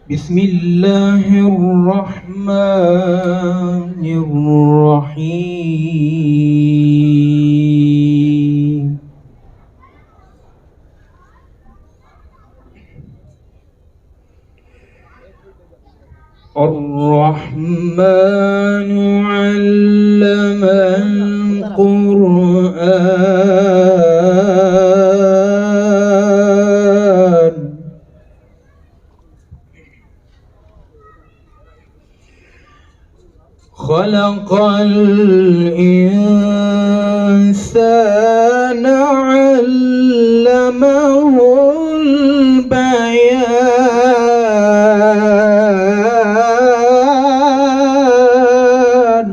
بسم اللہ الرحمن الرحیم الرحمن علم القرآن خلق الإنسان علمه البيان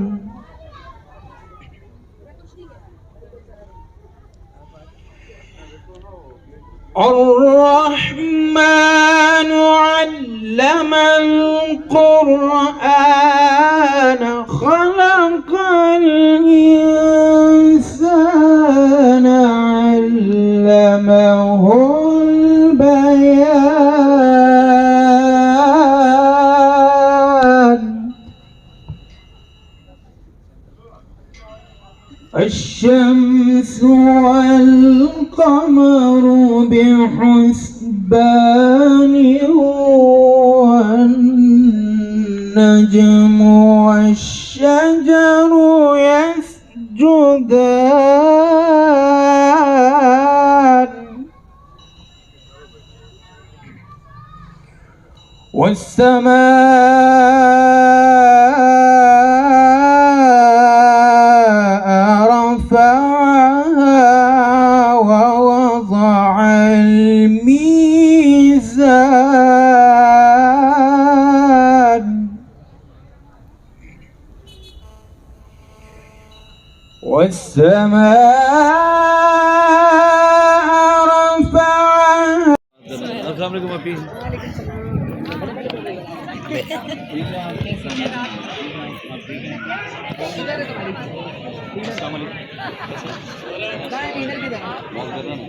الرحمن علم القرآن خلق الإنسان علمه البيان الشمس والقمر بحسبان والنجم والشجر يسجدان والسماء رفعها ووضع الميزان والسماء رفعها. السلام علیکم آپ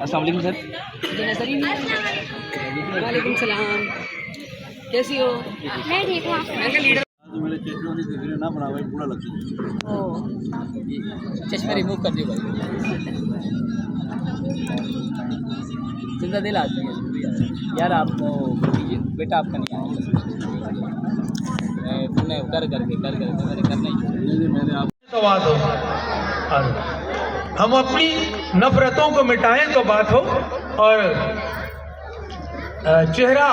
السلام علیکم سر. وعلیکم السلام. کیسی ہو؟ میں ٹھیک ہوں. نہ بنا بھائی پورا لگتا ہے. چشمے ریموو کر دیو بھائی. زندہ دل آدمی ہے یار. آپ کو بیٹا آپ کا نہیں آیا. تم نے کر کے میں نے کرنا ہی. میں نے آپ ہم اپنی نفرتوں کو مٹائیں تو بات ہو. اور چہرہ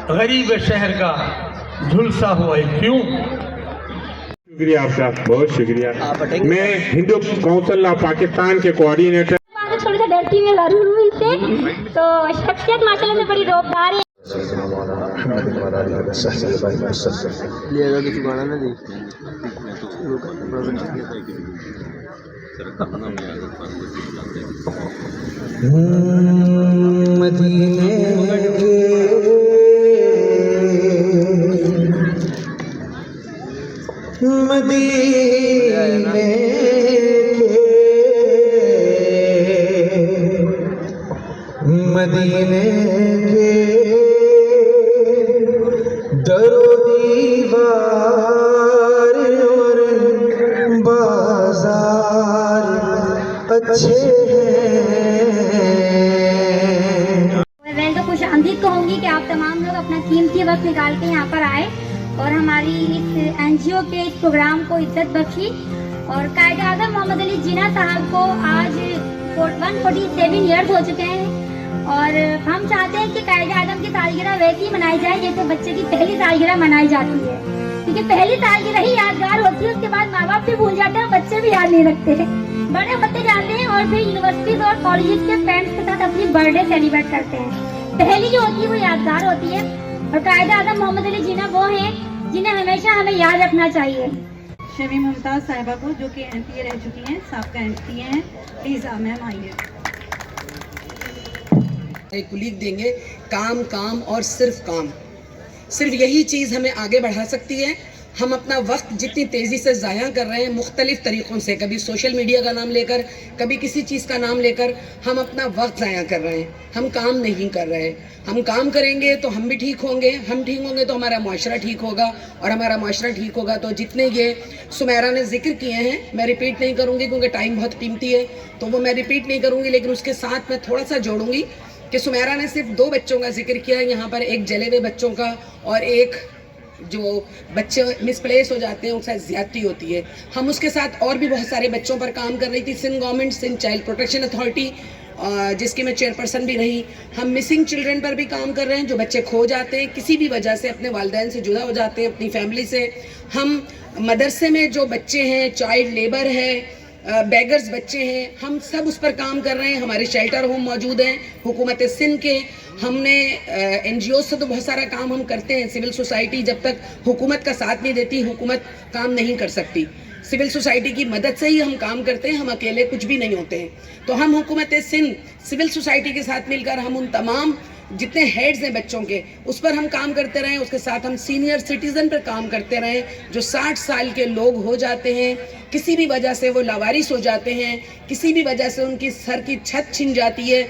غریب شہر کا جھلسا ہوا ہے کیوں. شکریہ آپ کا بہت شکریہ. میں ہندو کونسل آف پاکستان کے کوآرڈینیٹر. تھوڑی سا ڈرتی میں ضرور ہوئی تھے تو شخصیت ماشاءاللہ میں بڑی روبدار ہے. مدینے کے در و دیوار اور بازار اچھے ہیں. میں تو خوش آمدید کہوں گی کہ آپ تمام لوگ اپنا قیمتی وقت نکال کے یہاں پر آئے اور ہماری اس NGO کے اس پروگرام کو عزت بخشی. اور قائد اعظم محمد علی جناح صاحب کو آج 147 ایئرز ہو چکے ہیں اور ہم چاہتے ہیں کہ قائد اعظم کی سالگرہ ویسی منائی جائے جیسے بچے کی پہلی سالگرہ منائی جاتی ہے. کیونکہ پہلی سالگرہ ہی یادگار ہوتی ہے, اس کے بعد ماں باپ بھی بھول جاتے ہیں, بچے بھی یاد نہیں رکھتے ہیں, بڑے ہوتے جاتے ہیں اور پھر یونیورسٹیز اور کالجز کے فرینڈس کے ساتھ اپنی برتھ ڈے سیلیبریٹ کرتے ہیں. پہلی جو ہوتی ہے وہ یادگار ہوتی ہے اور قائد اعظم محمد علی جناح وہ ہیں جنہیں ہمیشہ ہمیں یاد رکھنا چاہیے. شمی ممتاز صاحبہ کو جو کہ MPA رہ چکی ہیں, سابقہ MPA ہیں, پلیز میم آئیے. کلیگ دیں گے کام کام اور صرف کام. صرف یہی چیز ہمیں آگے بڑھا سکتی ہے हम अपना वक्त जितनी तेज़ी से ज़ाया कर रहे हैं मुख्तलिफ़ तरीक़ों से, कभी सोशल मीडिया का नाम लेकर, कभी किसी चीज़ का नाम लेकर हम अपना वक्त ज़ाया कर रहे हैं, हम काम नहीं कर रहे हैं। हम काम करेंगे तो हम भी ठीक होंगे, हम ठीक होंगे तो हमारा माशरा ठीक होगा, और हमारा माशरा ठीक होगा तो जितने ये सुमेरा ने जिक्र किए हैं मैं रिपीट नहीं करूँगी क्योंकि टाइम बहुत कीमती है, तो वो मैं रिपीट नहीं करूँगी, लेकिन उसके साथ मैं थोड़ा सा जोड़ूँगी कि सुमेरा ने सिर्फ 2 बच्चों का जिक्र किया है यहाँ पर, एक जले हुए बच्चों का और एक जो बच्चे मिसप्लेस हो जाते हैं उनसे ज़्यादती होती है। हम उसके साथ और भी बहुत सारे बच्चों पर काम कर रही थी। Sindh government, Sindh child protection authority जिसकी मैं चेयरपर्सन भी रही, हम मिसिंग चिल्ड्रन पर भी काम कर रहे हैं, जो बच्चे खो जाते हैं किसी भी वजह से, अपने वालिदैन से जुदा हो जाते हैं, अपनी फैमिली से। हम मदरसे में जो बच्चे हैं, चाइल्ड लेबर है, बेगर्स बच्चे हैं, हम सब उस पर काम कर रहे हैं। हमारे शेल्टर होम मौजूद हैं हुकूमत सिंध के। हमने NGO से तो बहुत सारा काम हम करते हैं। सिविल सोसाइटी जब तक हुकूमत का साथ नहीं देती, हुकूमत काम नहीं कर सकती। सिविल सोसाइटी की मदद से ही हम काम करते हैं, हम अकेले कुछ भी नहीं होते हैं। तो हम हुकूमत सिंध सिविल सोसाइटी के साथ मिलकर हम उन तमाम जितने हेड्स हैं बच्चों के, उस पर हम काम करते रहें। उसके साथ हम सीनियर सिटीज़न पर काम करते रहें, जो 60 साल के लोग हो जाते हैं, किसी भी वजह से वो लावारिस हो जाते हैं, किसी भी वजह से उनकी सर की छत छिन जाती है।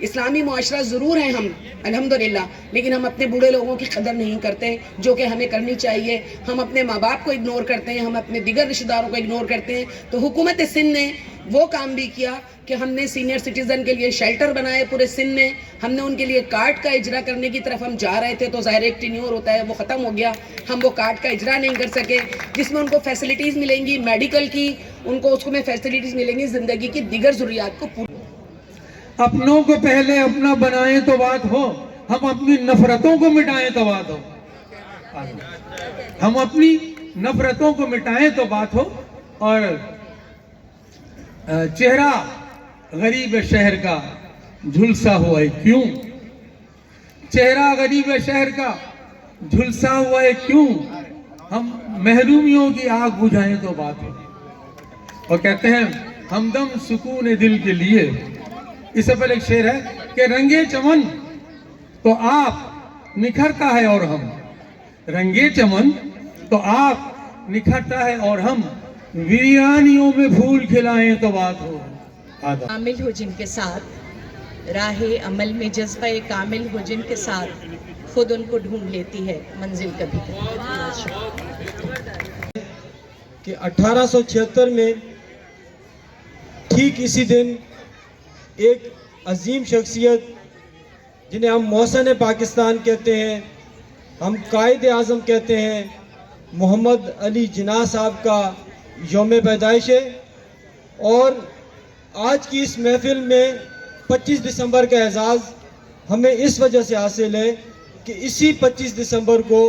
इस्लामी मुआशरा ज़रूर है हम अल्हम्दुलिल्लाह, लेकिन हम अपने बूढ़े लोगों की कदर नहीं करते जो कि हमें करनी चाहिए। हम अपने माँ बाप को इग्नोर करते हैं, हम अपने दिगर रिश्तेदारों को इग्नोर करते हैं। तो हुकूमत सिंध ने वो काम भी किया कि हमने सीनियर सिटीज़न के लिए शेल्टर बनाए पूरे सिंध में। हमने उनके लिए कार्ड का इजरा करने की तरफ हम जा रहे थे, तो ज़ाहिर एक टेन्योर होता है, वो ख़त्म हो गया, हम वो कार्ड का इजरा नहीं कर सके, जिसमें उनको फैसिलिटीज़ मिलेंगी मेडिकल की, उनको उसमें फैसिलिटीज़ मिलेंगी ज़िंदगी की दिगर ज़रूरियात को पूरी। अपनों को पहले अपना बनाएं तो बात हो, हम अपनी नफरतों को मिटाएं तो बात हो। हम अपनी नफरतों को मिटाएं तो बात हो। और चेहरा गरीब शहर का झुलसा हुआ है क्यों, चेहरा गरीब शहर का झुलसा हुआ है क्यों, हम महरूमियों की आग बुझाएं तो बात हो। और कहते हैं हमदम सुकून दिल के लिए, इससे पहले एक शेर है कि रंगे चमन तो आप निखरता है और हम, रंगे चमन तो आप निखरता है और हम, वीरानियों में फूल खिलाएं तो बात हो। कामिल हो जिनके साथ राहे अमल में जज्बा कामिल हो जिनके साथ खुद उनको ढूंढ लेती है मंजिल कभी कि 1876 में ठीक इसी दिन एक अजीम शख्सियत जिन्हें हम मौसन पाकिस्तान कहते हैं, हम कायद आज़म कहते हैं, मोहम्मद अली जिन्ना साहब का यौम पैदाइश है। और आज की इस महफिल में 25 दिसंबर का एजाज़ हमें इस वजह से हासिल है कि इसी 25 दिसंबर को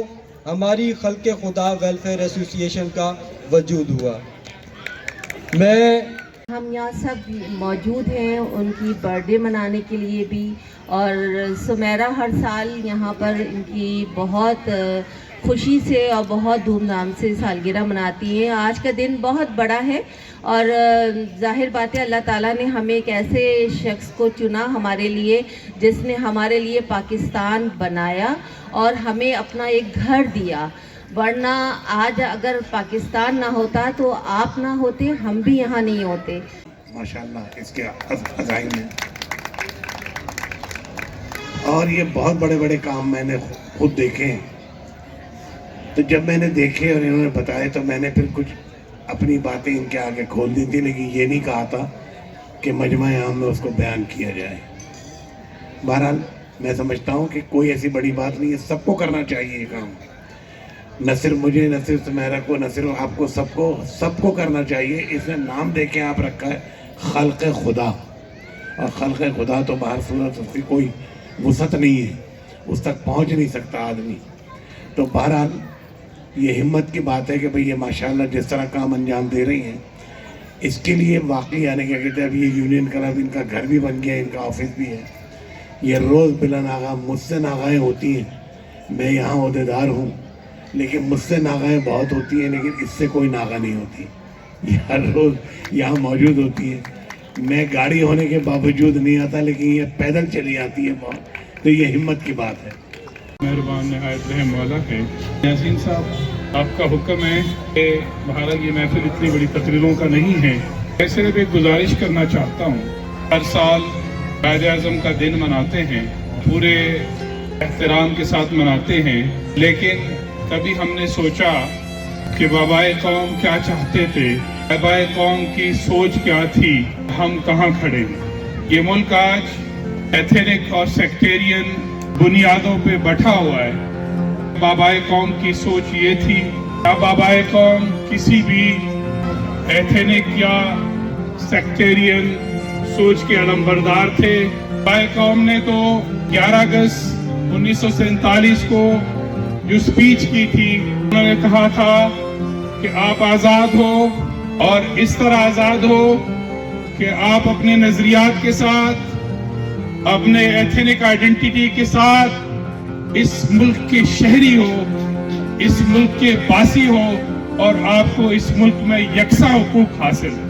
हमारी खल्क़े खुदा वेलफेयर एसोसिएशन का वजूद हुआ। हम यहाँ सब मौजूद हैं उनकी बर्थडे मनाने के लिए भी, और सुमेरा हर साल यहाँ पर इनकी बहुत खुशी से और बहुत धूमधाम से सालगिरह मनाती हैं। आज का दिन बहुत बड़ा है और ज़ाहिर बात है अल्लाह ताला ने हमें एक ऐसे शख्स को चुना हमारे लिए जिसने हमारे लिए पाकिस्तान बनाया और हमें अपना एक घर दिया। वरना आज अगर पाकिस्तान ना होता तो आप ना होते, हम भी यहाँ नहीं होते। माशाल्लाह इसके अज़ाइम में, और ये बहुत बड़े बड़े काम मैंने खुद देखे हैं। तो जब मैंने देखे और इन्होंने बताए तो मैंने फिर कुछ अपनी बातें इनके आगे खोल दी थी, लेकिन ये नहीं कहा था कि मजमा आम में उसको बयान किया जाए। बहरहाल मैं समझता हूँ कि कोई ऐसी बड़ी बात नहीं है, सबको करना चाहिए ये काम, न सिर्फ मुझे, न सिर्फ सुमेरा को, न सिर्फ आपको, सबको करना चाहिए। इसमें नाम देके आप रखा है खल्क़े खुदा, और खल्क़े खुदा तो बाहर सूरत उसकी कोई वसत नहीं है, उस तक पहुँच नहीं सकता आदमी। तो बहरहाल ये हिम्मत की बात है कि भाई ये माशाल्लाह जिस तरह काम अंजाम दे रही हैं, इसके लिए वाकई आने क्या कहते हैं, अब ये यूनियन क्लब इनका घर भी बन गया, इनका ऑफिस भी है। ये रोज़ बिला नागा मुझसे नागाएँ होती हैं, मैं यहाँ ओहदेदार हूँ, लेकिन मुझसे नागाएँ बहुत होती हैं, लेकिन इससे कोई नागा नहीं होती। ये हर रोज़ यहाँ मौजूद होती है। मैं गाड़ी होने के बावजूद नहीं आता, लेकिन ये पैदल चली आती है बहुत। तो ये हिम्मत की बात है। मेहरबान नहायत रहम वाला है। यासीन साहब आपका हुक्म है कि भारत ये महफिल इतनी बड़ी तकरीरों का नहीं है। मैं सिर्फ एक गुजारिश करना चाहता हूँ, हर साल कायद-ए-आज़म का दिन मनाते हैं, पूरे एहतराम के साथ मनाते हैं, लेकिन कभी हमने सोचा कि बाबाए कौम क्या चाहते थे, बाबाए कौम की सोच क्या थी, हम कहाँ खड़े हैं। ये मुल्क आज एथनिक और सेक्टेरियन बुनियादों पे बैठा हुआ है। बाबाए कौम की सोच ये थी, क्या बाबाए कौम किसी भी एथनिक या सेक्टेरियन सोच के अलंबरदार थे। बाबाए कौम ने तो 11 अगस्त 1947 को जो स्पीच की थी, उन्होंने कहा था कि आप आज़ाद हो और इस तरह आज़ाद हो कि आप अपने नज़रियात के साथ, अपने एथनिक आइडेंटिटी के साथ इस मुल्क के शहरी हो, इस मुल्क के वासी हो और आपको इस मुल्क में यकसा हुकूक हासिल है।